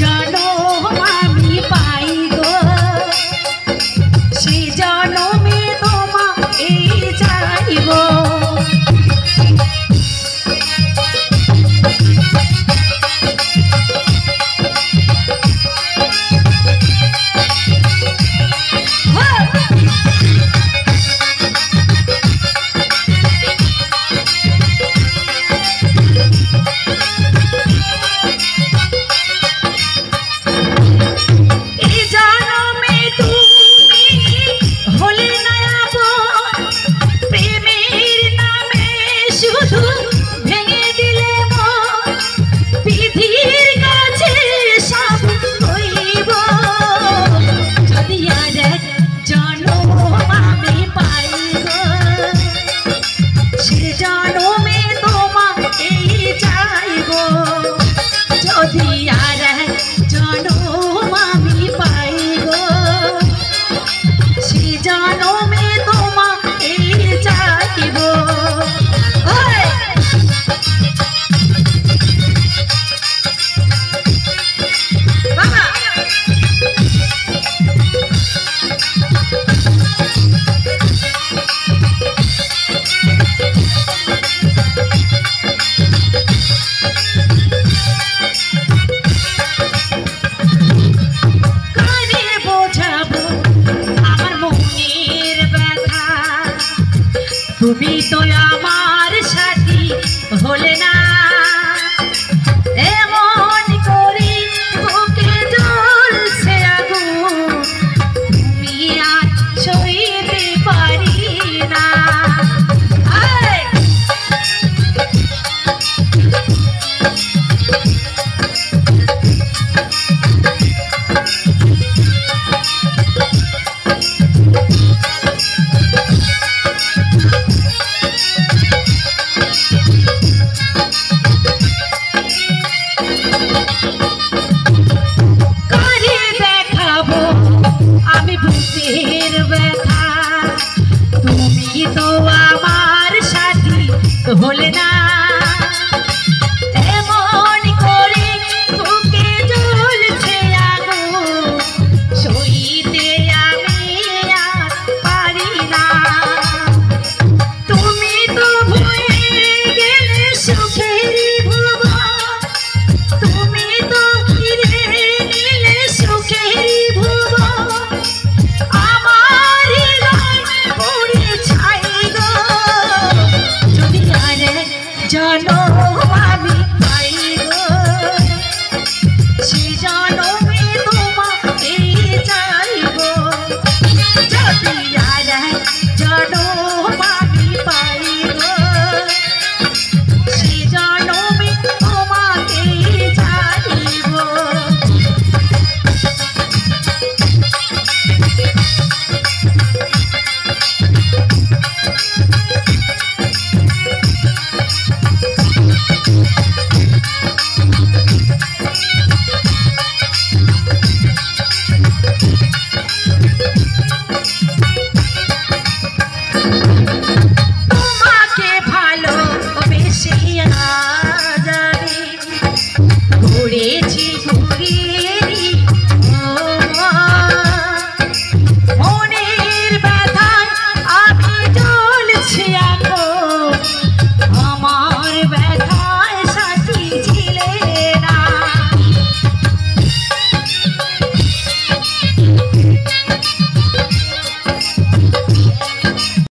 জনম আমি পাই গো, সে জনমে তোমাকে চাইব। তুমি তো আমার সাথী হলে না, এমন করে বুকে জ্বলছে আগুন, তুমি আর সইতে পারি না। তুমি তো আমার সাথী হলে না, এমন করে বুকে জ্বলছে আগুন, সইতে আমি আর পারি না। তুমি তো ভুলে গেলে সুখের ভুবন, তুমি তো ফিরে নিলে সুখের ভুবন, জনম আমি পাই গো, সে জনমে তোমাকে চাইব। যদি আর জনম আমি পাই গো, সে জনমে তোমাকে চাইব। তোমাকে ভালোবেসে আজ আমি ঘুরেছি